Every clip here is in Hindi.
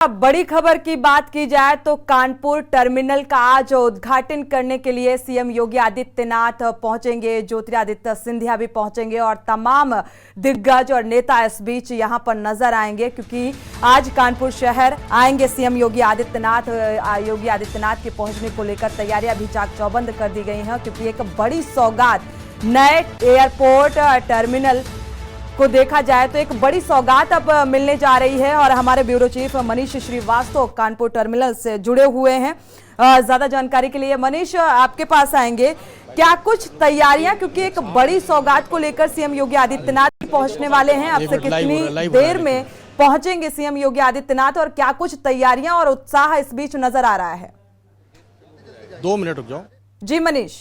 बड़ी खबर की बात की जाए तो कानपुर टर्मिनल का आज उद्घाटन करने के लिए सीएम योगी आदित्यनाथ पहुंचेंगे, ज्योतिरादित्य सिंधिया भी पहुंचेंगे और तमाम दिग्गज और नेता इस बीच यहां पर नजर आएंगे, क्योंकि आज कानपुर शहर आएंगे सीएम योगी आदित्यनाथ। योगी आदित्यनाथ के पहुंचने को लेकर तैयारियां भी चाक चौबंद कर दी गई हैं, क्योंकि एक बड़ी सौगात नए एयरपोर्ट टर्मिनल को देखा जाए तो एक बड़ी सौगात अब मिलने जा रही है। और हमारे bureau chief Manish Shrivastava Kanpur terminal से जुड़े हुए हैं। ज्यादा जानकारी के लिए मनीष आपके पास आएंगे। क्या कुछ तैयारियां, क्योंकि एक बड़ी सौगात को लेकर सीएम योगी आदित्यनाथ पहुंचने वाले हैं, अब से कितनी देर में पहुंचेंगे सीएम योगी आदित्यनाथ और क्या कुछ तैयारियां और उत्साह इस बीच नजर आ रहा है? 2 मिनट रुक जाओ जी मनीष।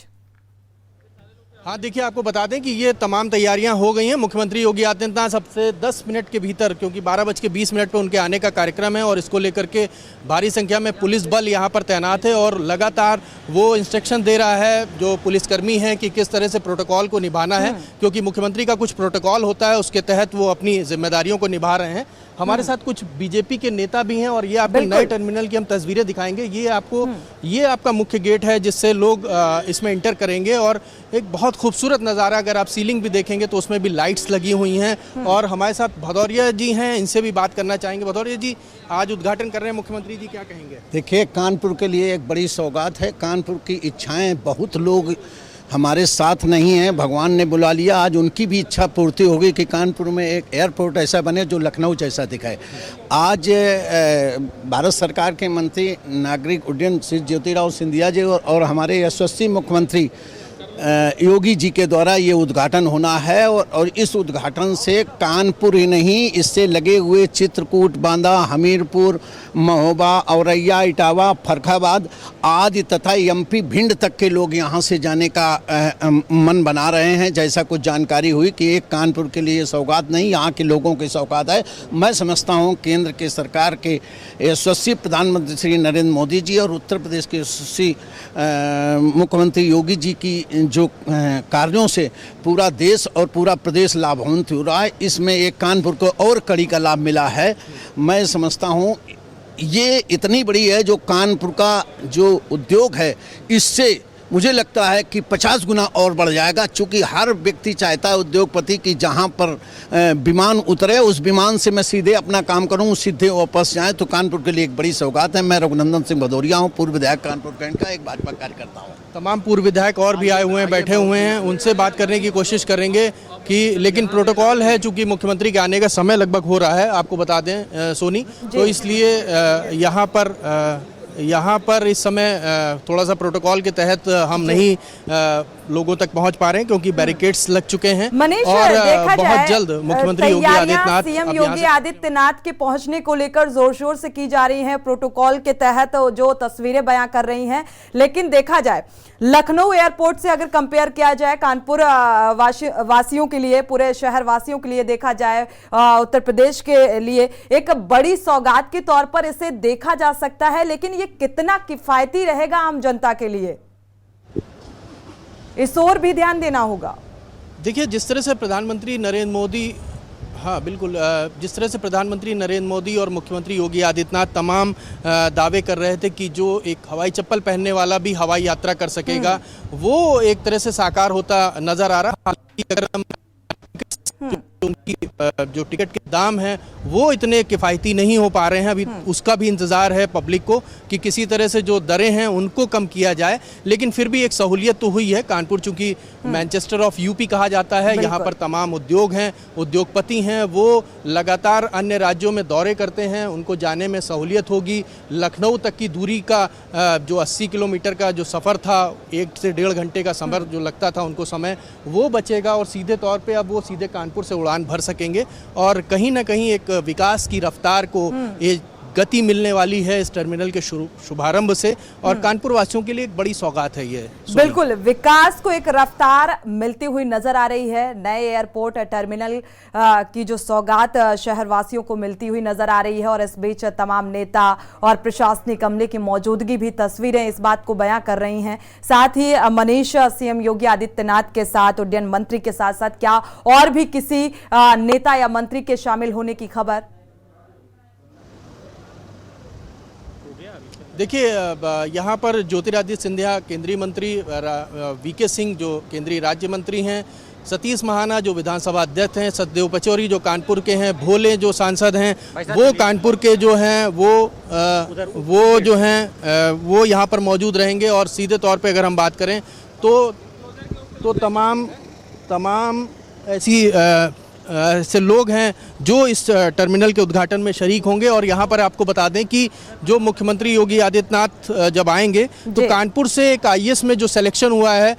हाँ, देखिए, आपको बता दें कि ये तमाम तैयारियां हो गई हैं। मुख्यमंत्री योगी आदित्यनाथ सबसे 10 मिनट के भीतर, क्योंकि 12:20 पर उनके आने का कार्यक्रम है और इसको लेकर के भारी संख्या में पुलिस बल यहां पर तैनात है और लगातार वो इंस्ट्रक्शन दे रहा है जो पुलिसकर्मी हैं कि किस तरह से प्रोटोकॉल को निभाना है, क्योंकि मुख्यमंत्री का कुछ प्रोटोकॉल होता है, उसके तहत वो अपनी जिम्मेदारियों को निभा रहे हैं। हमारे साथ कुछ बीजेपी के नेता भी हैं और ये आपको नए टर्मिनल की हम तस्वीरें दिखाएंगे। ये आपका मुख्य गेट है जिससे लोग इसमें इंटर करेंगे और एक बहुत खूबसूरत नज़ारा, अगर आप सीलिंग भी देखेंगे तो उसमें भी लाइट्स लगी हुई हैं। और हमारे साथ भदौरिया जी हैं, इनसे भी बात करना चाहेंगे। भदौरिया जी, आज उद्घाटन कर रहे हैं मुख्यमंत्री जी, क्या कहेंगे? देखिए, कानपुर के लिए एक बड़ी सौगात है। कानपुर की इच्छाएं, बहुत लोग हमारे साथ नहीं हैं, भगवान ने बुला लिया। आज उनकी भी इच्छा पूर्ति होगी कि कानपुर में एक एयरपोर्ट ऐसा बने जो लखनऊ जैसा दिखाए। आज भारत सरकार के मंत्री नागरिक उड्डयन श्री ज्योतिरादित्य सिंधिया जी और हमारे यशस्वी मुख्यमंत्री योगी जी के द्वारा ये उद्घाटन होना है। और इस उद्घाटन से कानपुर ही नहीं, इससे लगे हुए चित्रकूट, बांदा, हमीरपुर, महोबा, औरैया, इटावा, फर्रुखाबाद आदि तथा एमपी भिंड तक के लोग यहाँ से जाने का मन बना रहे हैं। जैसा कुछ जानकारी हुई कि एक कानपुर के लिए सौगात नहीं, यहाँ के लोगों की सौगात है। मैं समझता हूँ केंद्र के सरकार के यशस्वी प्रधानमंत्री श्री नरेंद्र मोदी जी और उत्तर प्रदेश के यशस्वी मुख्यमंत्री योगी जी की जो कार्यों से पूरा देश और पूरा प्रदेश लाभान्वित हो रहा है, इसमें एक कानपुर को और कड़ी का लाभ मिला है। मैं समझता हूँ ये इतनी बड़ी है, जो कानपुर का जो उद्योग है इससे मुझे लगता है कि 50 गुना और बढ़ जाएगा, क्योंकि हर व्यक्ति चाहता है, उद्योगपति, कि जहां पर विमान उतरे उस विमान से मैं सीधे अपना काम करूं, सीधे वापस जाएं। तो कानपुर के लिए एक बड़ी सौगात है। मैं रघुनंदन सिंह भदौरिया हूं, पूर्व विधायक कानपुर कैंट का, एक भाजपा कार्यकर्ता हूं। तमाम पूर्व विधायक और भी आए हुए हैं, बैठे हुए हैं, उनसे बात करने की कोशिश करेंगे कि, लेकिन प्रोटोकॉल है, चूंकि मुख्यमंत्री के आने का समय लगभग हो रहा है, आपको बता दें सोनी, तो इसलिए यहाँ पर इस समय थोड़ा सा प्रोटोकॉल के तहत हम नहीं लोगों तक पहुंच पा रहे हैं, क्योंकि बैरिकेड्स लग चुके हैं। मनीष, और बहुत जल्द मुख्यमंत्री योगी आदित्यनाथ, सीएम योगी आदित्यनाथ के पहुंचने को लेकर जोर शोर से की जा रही हैं, प्रोटोकॉल के तहत जो तस्वीरें बयां कर रही हैं। लेकिन देखा जाए लखनऊ एयरपोर्ट से अगर कंपेयर किया जाए, कानपुर वासियों के लिए, पूरे शहर वासियों के लिए देखा जाए, उत्तर प्रदेश के लिए एक बड़ी सौगात के तौर पर इसे देखा जा सकता है। लेकिन ये कितना किफायती रहेगा आम जनता के लिए, इस ओर भी ध्यान देना होगा। देखिए, जिस तरह से प्रधानमंत्री नरेंद्र मोदी, हाँ बिल्कुल, जिस तरह से प्रधानमंत्री नरेंद्र मोदी और मुख्यमंत्री योगी आदित्यनाथ तमाम दावे कर रहे थे कि जो एक हवाई चप्पल पहनने वाला भी हवाई यात्रा कर सकेगा, वो एक तरह से साकार होता नजर आ रहा। हालांकि अगर हम उनकी जो टिकट के दाम हैं वो इतने किफ़ायती नहीं हो पा रहे हैं, अभी उसका भी इंतज़ार है पब्लिक को कि किसी तरह से जो दरें हैं उनको कम किया जाए। लेकिन फिर भी एक सहूलियत तो हुई है। कानपुर चूँकि मैनचेस्टर ऑफ यूपी कहा जाता है, यहाँ पर तमाम उद्योग हैं, उद्योगपति हैं, वो लगातार अन्य राज्यों में दौरे करते हैं, उनको जाने में सहूलियत होगी। लखनऊ तक की दूरी का जो 80 किलोमीटर का जो सफ़र था, 1 से 1.5 घंटे का सफ़र जो लगता था उनको समय, वो बचेगा और सीधे तौर पर अब वो सीधे कानपुर से उड़ान भर सकेंगे और कहीं ना कहीं एक विकास की रफ्तार को ये गति मिलने वाली है इस टर्मिनल के शुभारंभ से। और कानपुर वासियों के लिए एक बड़ी सौगात है ये। बिल्कुल, विकास को एक रफ्तार मिलती हुई नजर आ रही है। नए एयरपोर्ट टर्मिनल की जो सौगात शहरवासियों को मिलती हुई नजर आ रही है और इस बीच तमाम नेता और प्रशासनिक अमले की मौजूदगी भी तस्वीरें इस बात को बयां कर रही हैं। साथ ही मनीष, सीएम योगी आदित्यनाथ के साथ उड्डयन मंत्री के साथ साथ क्या और भी किसी नेता या मंत्री के शामिल होने की खबर? देखिए, यहाँ पर ज्योतिरादित्य सिंधिया केंद्रीय मंत्री, वीके सिंह जो केंद्रीय राज्य मंत्री हैं, सतीश महाना जो विधानसभा अध्यक्ष हैं, सतदेव पचौरी जो कानपुर के हैं, भोले जो सांसद हैं वो कानपुर के जो हैं वो जो हैं वो यहाँ पर मौजूद रहेंगे। और सीधे तौर पे अगर हम बात करें तो तमाम ऐसे लोग हैं जो इस टर्मिनल के उद्घाटन में शरीक होंगे। और यहाँ पर आपको बता दें कि जो मुख्यमंत्री योगी आदित्यनाथ जब आएंगे तो कानपुर से एक आईएएस में जो सिलेक्शन हुआ है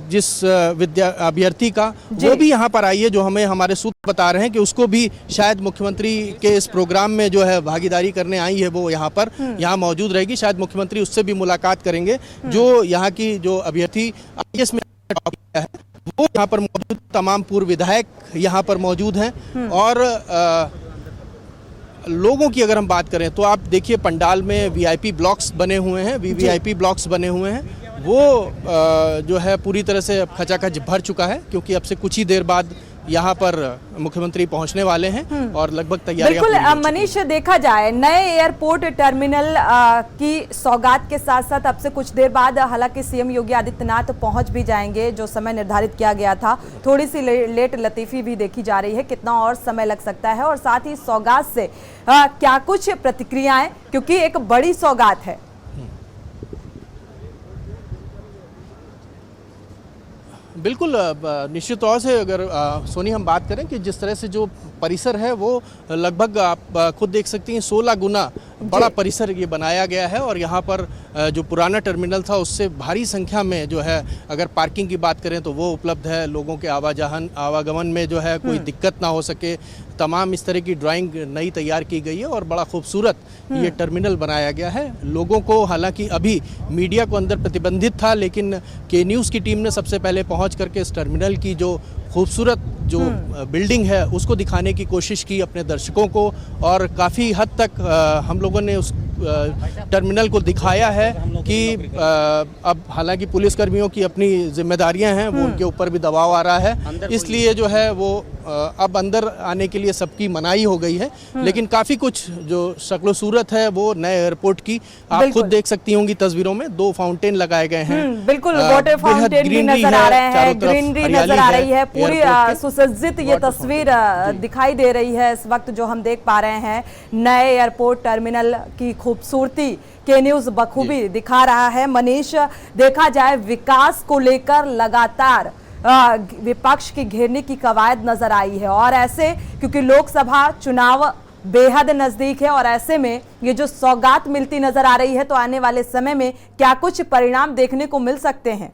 जिस अभ्यर्थी का, वो भी यहाँ पर आई है, जो हमें हमारे सूत्र बता रहे हैं कि उसको भी शायद मुख्यमंत्री के इस प्रोग्राम में जो है भागीदारी करने आई है, वो यहाँ मौजूद रहेगी। शायद मुख्यमंत्री उससे भी मुलाकात करेंगे जो यहाँ की जो अभ्यर्थी आईएएस में है वो यहाँ पर मौजूद, तमाम पूर्व विधायक यहाँ पर मौजूद हैं। और लोगों की अगर हम बात करें तो आप देखिए पंडाल में वीआईपी ब्लॉक्स बने हुए हैं, वीवीआईपी ब्लॉक्स बने हुए हैं, वो जो है पूरी तरह से खचाखच भर चुका है, क्योंकि अब से कुछ ही देर बाद यहाँ पर मुख्यमंत्री पहुंचने वाले हैं और लगभग तैयारियां बिल्कुल। पूरी हो चुकी हैं। मनीष, देखा जाए नए एयरपोर्ट टर्मिनल की सौगात के साथ साथ अब से कुछ देर बाद हालांकि सीएम योगी आदित्यनाथ पहुंच भी जाएंगे, जो समय निर्धारित किया गया था। थोड़ी सी लेट लतीफी भी देखी जा रही है, कितना और समय लग सकता है, और साथ ही सौगात से क्या कुछ प्रतिक्रियाएं, क्योंकि एक बड़ी सौगात है। बिल्कुल, निश्चित तौर से अगर सोनी हम बात करें कि जिस तरह से जो परिसर है वो लगभग आप खुद देख सकती हैं 16 गुना बड़ा परिसर ये बनाया गया है। और यहाँ पर जो पुराना टर्मिनल था उससे भारी संख्या में जो है अगर पार्किंग की बात करें तो वो उपलब्ध है, लोगों के आवागमन में जो है कोई दिक्कत ना हो सके, तमाम इस तरह की ड्राइंग नई तैयार की गई है और बड़ा खूबसूरत ये टर्मिनल बनाया गया है। लोगों को, हालांकि अभी मीडिया को अंदर प्रतिबंधित था, लेकिन के न्यूज़ की टीम ने सबसे पहले पहुंच करके इस टर्मिनल की जो खूबसूरत जो बिल्डिंग है उसको दिखाने की कोशिश की अपने दर्शकों को, और काफ़ी हद तक हम लोगों ने उस टर्मिनल को दिखाया है कि अब हालांकि पुलिसकर्मियों की अपनी जिम्मेदारियां हैं, वो उनके ऊपर भी दबाव आ रहा है, इसलिए जो है वो अब अंदर आने के लिए सबकी मनाही हो गई है। लेकिन काफ़ी कुछ जो शक्ल सूरत है वो नए एयरपोर्ट की आप खुद देख सकती होंगी तस्वीरों में। 2 फाउंटेन लगाए गए हैं, बिल्कुल वाटर फाउंटेन भी नजर आ रहे हैं, ग्रीनरी नजर आ रही है, पूरी सुसज्जित ये तस्वीर दिखाई दे रही है इस वक्त जो हम देख पा रहे हैं। नए एयरपोर्ट टर्मिनल की खूबसूरती के न्यूज़ बखूबी दिखा रहा है। मनीष, देखा जाए विकास को लेकर लगातार विपक्ष की घेरने की कवायद नजर आई है, और ऐसे क्योंकि लोकसभा चुनाव बेहद नजदीक है और ऐसे में ये जो सौगात मिलती नजर आ रही है, तो आने वाले समय में क्या कुछ परिणाम देखने को मिल सकते हैं?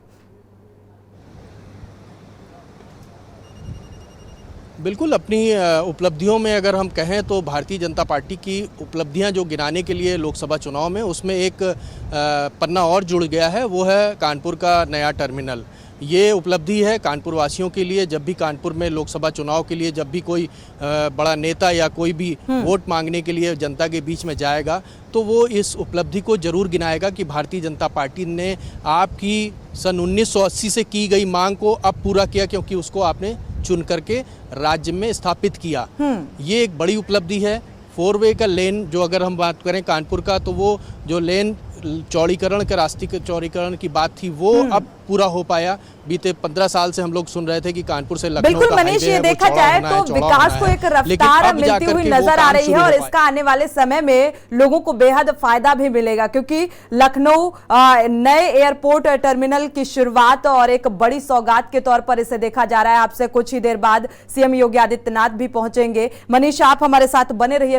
बिल्कुल, अपनी उपलब्धियों में अगर हम कहें तो भारतीय जनता पार्टी की उपलब्धियां जो गिनाने के लिए लोकसभा चुनाव में, उसमें एक पन्ना और जुड़ गया है, वो है कानपुर का नया टर्मिनल। ये उपलब्धि है कानपुर वासियों के लिए। जब भी कानपुर में लोकसभा चुनाव के लिए जब भी कोई बड़ा नेता या कोई भी वोट मांगने के लिए जनता के बीच में जाएगा तो वो इस उपलब्धि को जरूर गिनाएगा कि भारतीय जनता पार्टी ने आपकी सन 1980 से की गई मांग को अब पूरा किया, क्योंकि उसको आपने चुन करके राज्य में स्थापित किया। ये एक बड़ी उपलब्धि है। 4 वे का लेन जो अगर हम बात करें कानपुर का, तो वो जो लेन चौड़ीकरण का, रास्ते के चौड़ीकरण की बात थी, वो अब पूरा हो पाया। बीते 15 साल से हम लोग सुन रहे थे कि कानपुर से लखनऊ बिल्कुल मनीष, ये देखा जाए तो विकास को एक रफ्तार मिलती हुई नजर आ रही है, और इसका आने वाले समय में लोगों को बेहद फायदा भी मिलेगा, क्योंकि लखनऊ नए एयरपोर्ट टर्मिनल की शुरुआत और एक बड़ी सौगात के तौर पर इसे देखा जा रहा है। आपसे कुछ ही देर बाद सीएम योगी आदित्यनाथ भी पहुंचेंगे। मनीष, आप हमारे साथ बने रहिए।